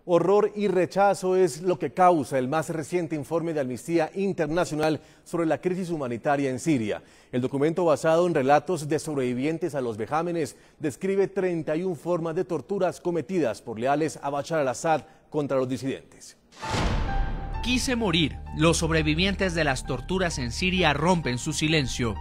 Horror y rechazo es lo que causa el más reciente informe de Amnistía Internacional sobre la crisis humanitaria en Siria. El documento, basado en relatos de sobrevivientes a los vejámenes, describe 31 formas de torturas cometidas por leales a Bashar al-Assad contra los disidentes. Quise morir. Los sobrevivientes de las torturas en Siria rompen su silencio.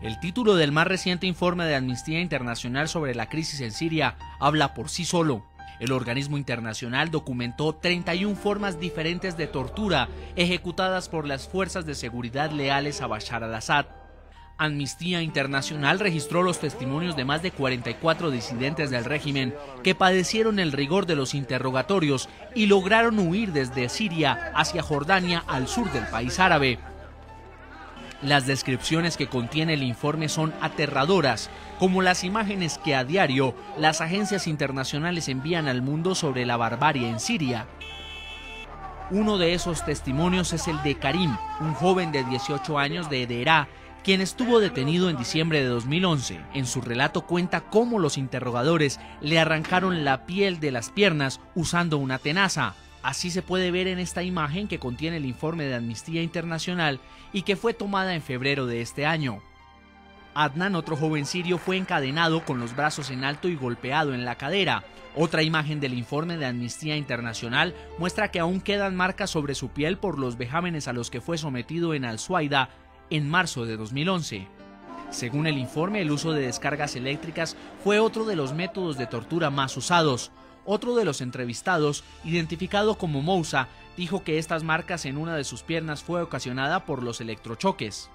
El título del más reciente informe de Amnistía Internacional sobre la crisis en Siria habla por sí solo. El organismo internacional documentó 31 formas diferentes de tortura ejecutadas por las fuerzas de seguridad leales a Bashar al-Assad. Amnistía Internacional registró los testimonios de más de 44 disidentes del régimen que padecieron el rigor de los interrogatorios y lograron huir desde Siria hacia Jordania, al sur del país árabe. Las descripciones que contiene el informe son aterradoras, como las imágenes que a diario las agencias internacionales envían al mundo sobre la barbarie en Siria. Uno de esos testimonios es el de Karim, un joven de 18 años de Deraa, quien estuvo detenido en diciembre de 2011. En su relato cuenta cómo los interrogadores le arrancaron la piel de las piernas usando una tenaza. Así se puede ver en esta imagen que contiene el informe de Amnistía Internacional y que fue tomada en febrero de este año. Adnan, otro joven sirio, fue encadenado con los brazos en alto y golpeado en la cadera. Otra imagen del informe de Amnistía Internacional muestra que aún quedan marcas sobre su piel por los vejámenes a los que fue sometido en Al-Suaida en marzo de 2011. Según el informe, el uso de descargas eléctricas fue otro de los métodos de tortura más usados. Otro de los entrevistados, identificado como Mousa, dijo que estas marcas en una de sus piernas fue ocasionada por los electrochoques.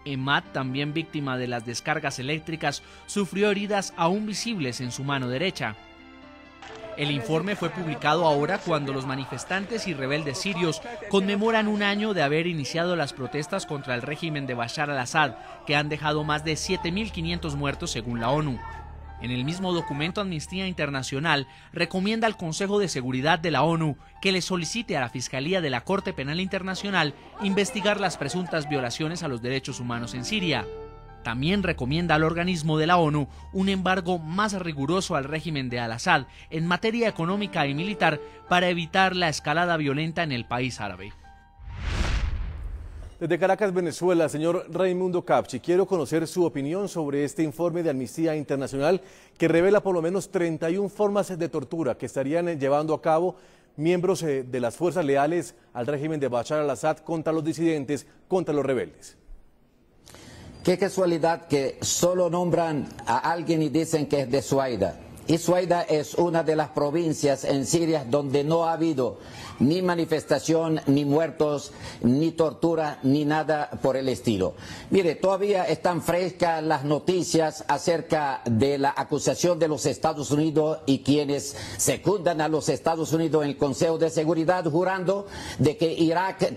Emad, también víctima de las descargas eléctricas, sufrió heridas aún visibles en su mano derecha. El informe fue publicado ahora cuando los manifestantes y rebeldes sirios conmemoran un año de haber iniciado las protestas contra el régimen de Bashar al-Assad, que han dejado más de 7.500 muertos según la ONU. En el mismo documento, Amnistía Internacional recomienda al Consejo de Seguridad de la ONU que le solicite a la Fiscalía de la Corte Penal Internacional investigar las presuntas violaciones a los derechos humanos en Siria. También recomienda al organismo de la ONU un embargo más riguroso al régimen de al-Assad en materia económica y militar para evitar la escalada violenta en el país árabe. Desde Caracas, Venezuela, señor Raimundo Capchi, quiero conocer su opinión sobre este informe de Amnistía Internacional que revela por lo menos 31 formas de tortura que estarían llevando a cabo miembros de las fuerzas leales al régimen de Bashar al-Assad contra los disidentes, contra los rebeldes. Qué casualidad que solo nombran a alguien y dicen que es de Suaida. Y Suaida es una de las provincias en Siria donde no ha habido ni manifestación, ni muertos, ni tortura, ni nada por el estilo. Mire, todavía están frescas las noticias acerca de la acusación de los Estados Unidos y quienes secundan a los Estados Unidos en el Consejo de Seguridad jurando de que Irak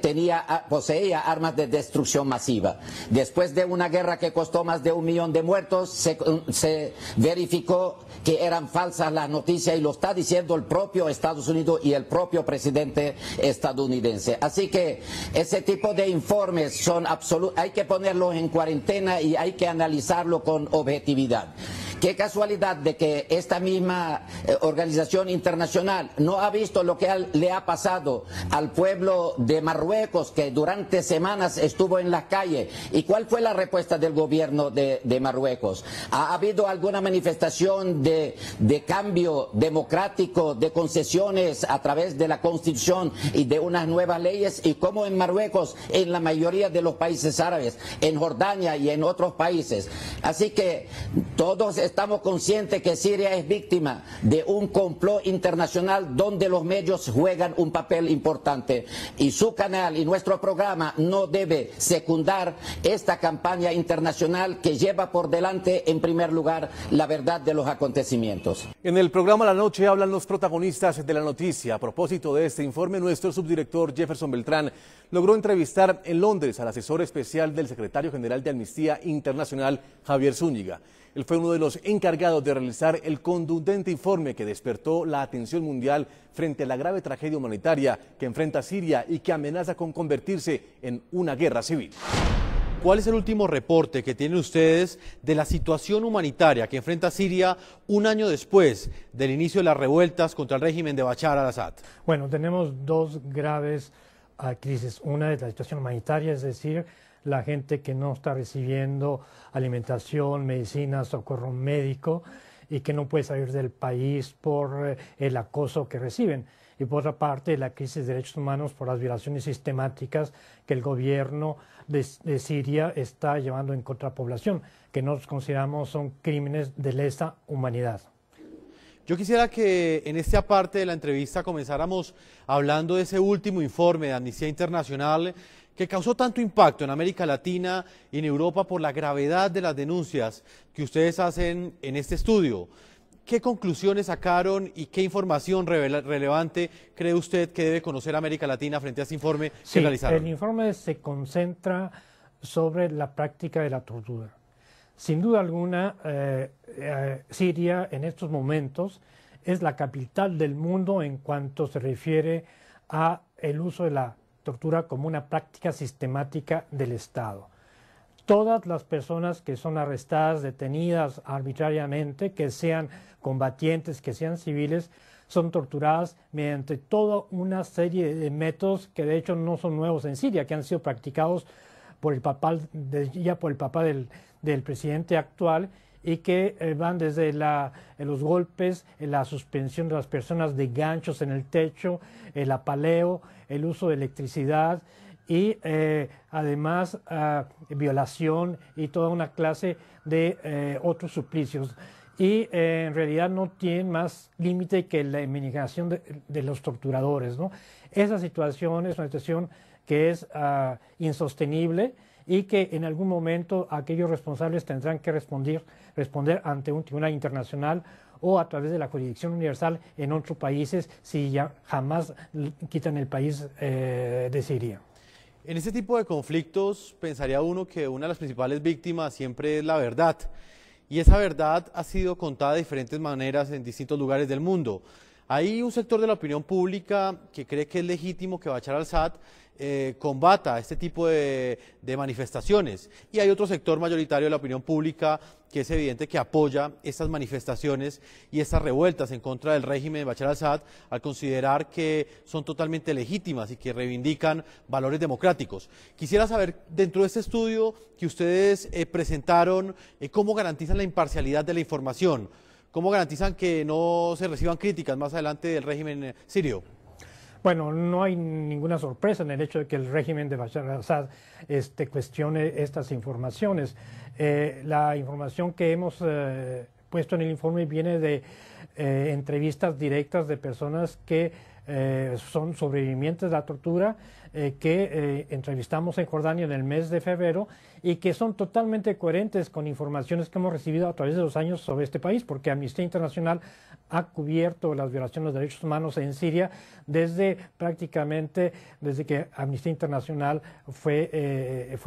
poseía armas de destrucción masiva. Después de una guerra que costó más de 1 millón de muertos, se verificó que eran falsas las noticias y lo está diciendo el propio Estados Unidos y el propio presidente estadounidense. Así que ese tipo de informes son absolutos, hay que ponerlos en cuarentena y hay que analizarlo con objetividad. Qué casualidad de que esta misma organización internacional no ha visto lo que le ha pasado al pueblo de Marruecos, que durante semanas estuvo en las calles. ¿Y cuál fue la respuesta del gobierno de Marruecos? ¿Ha habido alguna manifestación de cambio democrático, de concesiones a través de la Constitución y de unas nuevas leyes? Y como en Marruecos, en la mayoría de los países árabes, en Jordania y en otros países. Así que todos estamos conscientes que Siria es víctima de un complot internacional donde los medios juegan un papel importante y su canal y nuestro programa no debe secundar esta campaña internacional que lleva por delante en primer lugar la verdad de los acontecimientos. En el programa La Noche hablan los protagonistas de la noticia. A propósito de este informe, nuestro subdirector Jefferson Beltrán logró entrevistar en Londres al asesor especial del secretario general de Amnistía Internacional, Javier Zúñiga. Él fue uno de los encargados de realizar el contundente informe que despertó la atención mundial frente a la grave tragedia humanitaria que enfrenta Siria y que amenaza con convertirse en una guerra civil. ¿cuál es el último reporte que tienen ustedes de la situación humanitaria que enfrenta Siria un año después del inicio de las revueltas contra el régimen de Bashar al-Assad? Bueno, tenemos dos graves crisis. Una es la situación humanitaria, es decir, la gente que no está recibiendo alimentación, medicina, socorro médico y que no puede salir del país por el acoso que reciben. Y por otra parte, la crisis de derechos humanos por las violaciones sistemáticas que el gobierno de Siria está llevando en contra de la población, que nosotros consideramos son crímenes de lesa humanidad. Yo quisiera que en esta parte de la entrevista comenzáramos hablando de ese último informe de Amnistía Internacional que causó tanto impacto en América Latina y en Europa por la gravedad de las denuncias que ustedes hacen en este estudio. ¿Qué conclusiones sacaron y qué información relevante cree usted que debe conocer América Latina frente a este informe que realizaron? El informe se concentra sobre la práctica de la tortura. Sin duda alguna, Siria en estos momentos es la capital del mundo en cuanto se refiere a el uso de la tortura como una práctica sistemática del Estado. Todas las personas que son arrestadas, detenidas arbitrariamente, que sean combatientes, que sean civiles, son torturadas mediante toda una serie de métodos que de hecho no son nuevos en Siria, que han sido practicados por el papá, del presidente actual y que van desde los golpes, la suspensión de las personas de ganchos en el techo, el apaleo, el uso de electricidad y además violación y toda una clase de otros suplicios. Y en realidad no tienen más límite que la emigración de los torturadores, ¿no? Esa situación es una situación que es insostenible y que en algún momento aquellos responsables tendrán que responder ante un tribunal internacional o a través de la jurisdicción universal en otros países si ya jamás quitan el país de Siria. En este tipo de conflictos pensaría uno que una de las principales víctimas siempre es la verdad. Y esa verdad ha sido contada de diferentes maneras en distintos lugares del mundo. Hay un sector de la opinión pública que cree que es legítimo que Bashar al-Assad combata este tipo de manifestaciones. Y hay otro sector mayoritario de la opinión pública que es evidente que apoya estas manifestaciones y estas revueltas en contra del régimen de Bashar al-Assad al considerar que son totalmente legítimas y que reivindican valores democráticos. Quisiera saber, dentro de este estudio que ustedes presentaron, cómo garantizan la imparcialidad de la información, cómo garantizan que no se reciban críticas más adelante del régimen sirio. Bueno, no hay ninguna sorpresa en el hecho de que el régimen de Bashar al-Assad cuestione estas informaciones. La información que hemos puesto en el informe viene de entrevistas directas de personas que son sobrevivientes de la tortura, que entrevistamos en Jordania en el mes de febrero y que son totalmente coherentes con informaciones que hemos recibido a través de los años sobre este país, porque Amnistía Internacional ha cubierto las violaciones de derechos humanos en Siria desde que Amnistía Internacional fue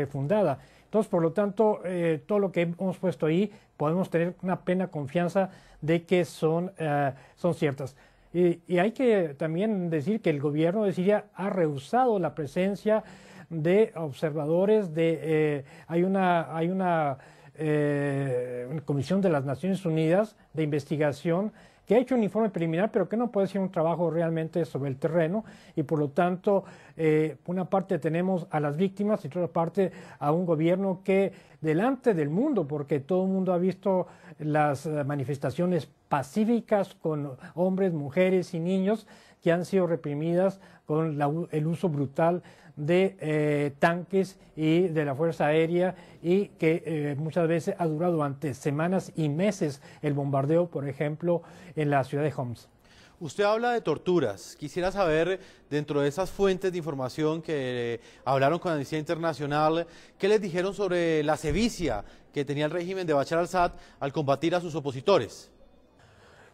fundada. Entonces, por lo tanto, todo lo que hemos puesto ahí podemos tener una plena confianza de que son ciertas. Y hay que también decir que el gobierno de Siria ha rehusado la presencia de observadores. Hay una comisión de las Naciones Unidas de investigación que ha hecho un informe preliminar, pero que no puede ser un trabajo realmente sobre el terreno, y por lo tanto, por una parte tenemos a las víctimas y por otra parte a un gobierno que delante del mundo, porque todo el mundo ha visto las manifestaciones pacíficas con hombres, mujeres y niños que han sido reprimidas con el uso brutal de tanques y de la Fuerza Aérea, y que muchas veces ha durado durante semanas y meses el bombardeo, por ejemplo, en la ciudad de Homs. Usted habla de torturas. Quisiera saber, dentro de esas fuentes de información que hablaron con Amnistía Internacional, ¿qué les dijeron sobre la sevicia que tenía el régimen de Bashar al-Assad al combatir a sus opositores?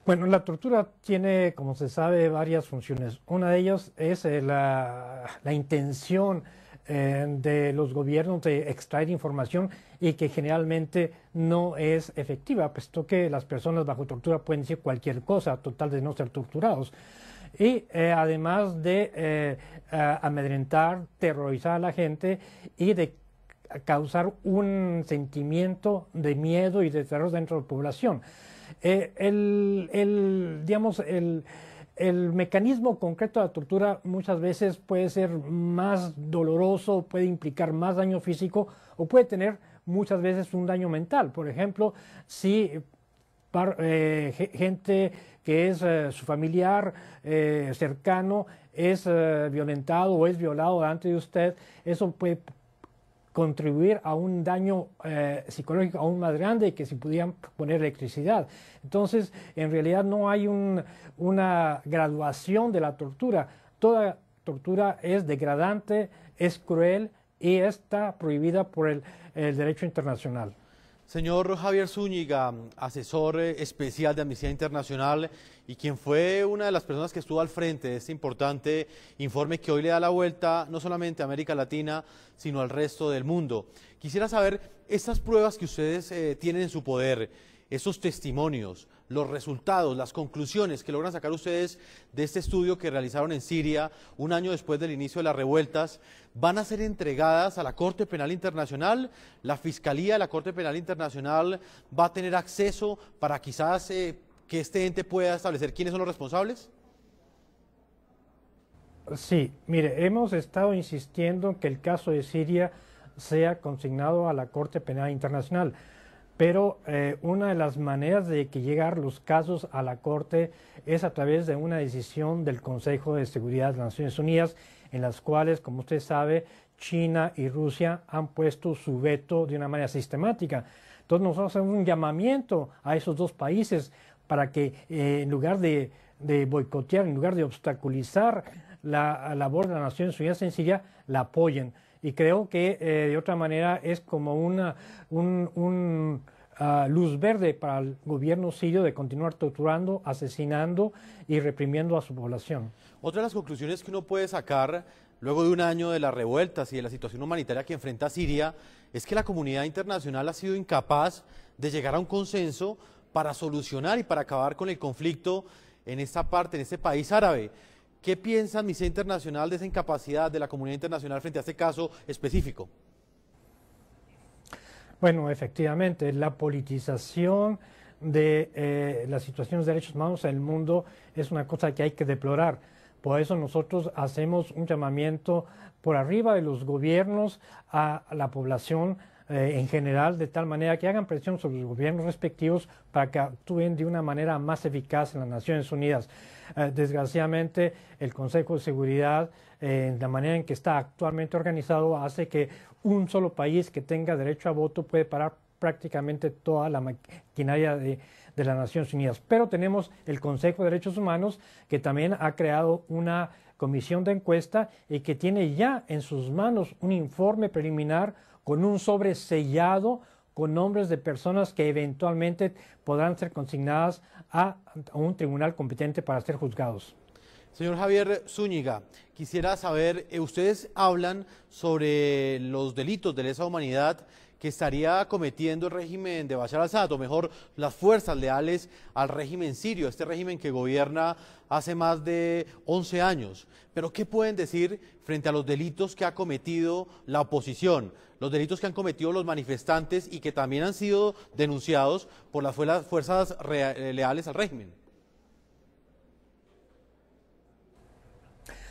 Bueno, la tortura tiene, como se sabe, varias funciones. Una de ellas es la intención de los gobiernos de extraer información y que generalmente no es efectiva, puesto que las personas bajo tortura pueden decir cualquier cosa, total de no ser torturados. Y además de amedrentar, terrorizar a la gente y de causar un sentimiento de miedo y de terror dentro de la población. Digamos, el mecanismo concreto de la tortura muchas veces puede ser más doloroso, puede implicar más daño físico o puede tener muchas veces un daño mental. Por ejemplo, si gente que es su familiar cercano es violentado o es violado delante de usted, eso puede contribuir a un daño psicológico aún más grande que si pudieran poner electricidad. Entonces, en realidad no hay una graduación de la tortura. Toda tortura es degradante, es cruel y está prohibida por el derecho internacional. Señor Javier Zúñiga, asesor especial de Amnistía Internacional y quien fue una de las personas que estuvo al frente de este importante informe que hoy le da la vuelta no solamente a América Latina, sino al resto del mundo. Quisiera saber, estas pruebas que ustedes tienen en su poder, esos testimonios, los resultados, las conclusiones que logran sacar ustedes de este estudio que realizaron en Siria un año después del inicio de las revueltas, ¿van a ser entregadas a la Corte Penal Internacional? ¿La Fiscalía de la Corte Penal Internacional va a tener acceso para quizás que este ente pueda establecer quiénes son los responsables? Sí, mire, hemos estado insistiendo en que el caso de Siria sea consignado a la Corte Penal Internacional. Pero una de las maneras de que llegar los casos a la Corte es a través de una decisión del Consejo de Seguridad de las Naciones Unidas, en las cuales, como usted sabe, China y Rusia han puesto su veto de una manera sistemática. Entonces nosotros hacemos un llamamiento a esos dos países para que en lugar de boicotear, en lugar de obstaculizar la labor de las Naciones Unidas en Siria, la apoyen. Y creo que de otra manera es como una luz verde para el gobierno sirio de continuar torturando, asesinando y reprimiendo a su población. Otra de las conclusiones que uno puede sacar luego de un año de las revueltas y de la situación humanitaria que enfrenta Siria es que la comunidad internacional ha sido incapaz de llegar a un consenso para solucionar y para acabar con el conflicto en esta parte, en este país árabe. ¿Qué piensa Amnistía Internacional de esa incapacidad de la comunidad internacional frente a este caso específico? Bueno, efectivamente, la politización de las situaciones de derechos humanos en el mundo es una cosa que hay que deplorar. Por eso nosotros hacemos un llamamiento por arriba de los gobiernos a la población en general, de tal manera que hagan presión sobre los gobiernos respectivos para que actúen de una manera más eficaz en las Naciones Unidas. Desgraciadamente, el Consejo de Seguridad, la manera en que está actualmente organizado, hace que un solo país que tenga derecho a voto puede parar prácticamente toda la maquinaria de las Naciones Unidas. Pero tenemos el Consejo de Derechos Humanos, que también ha creado una comisión de encuesta y que tiene ya en sus manos un informe preliminar con un sobre sellado con nombres de personas que eventualmente podrán ser consignadas a un tribunal competente para ser juzgados. Señor Javier Zúñiga, quisiera saber, ustedes hablan sobre los delitos de lesa humanidad que estaría cometiendo el régimen de Bashar al-Assad, o mejor, las fuerzas leales al régimen sirio, este régimen que gobierna hace más de 11 años. Pero, ¿qué pueden decir frente a los delitos que ha cometido la oposición, los delitos que han cometido los manifestantes y que también han sido denunciados por las fuerzas leales al régimen?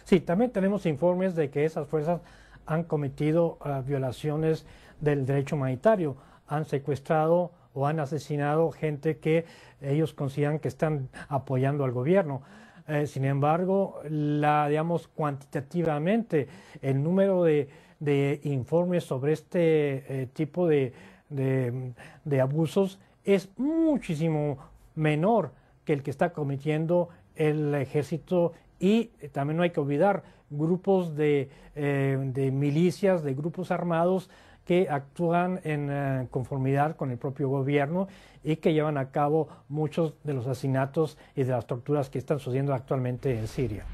Sí, también tenemos informes de que esas fuerzas han cometido violaciones del derecho humanitario, han secuestrado o han asesinado gente que ellos consideran que están apoyando al gobierno. Sin embargo, digamos, cuantitativamente, el número de informes sobre este tipo de abusos es muchísimo menor que el que está cometiendo el ejército. Y también no hay que olvidar grupos de milicias, de grupos armados que actúan en conformidad con el propio gobierno y que llevan a cabo muchos de los asesinatos y de las torturas que están sucediendo actualmente en Siria.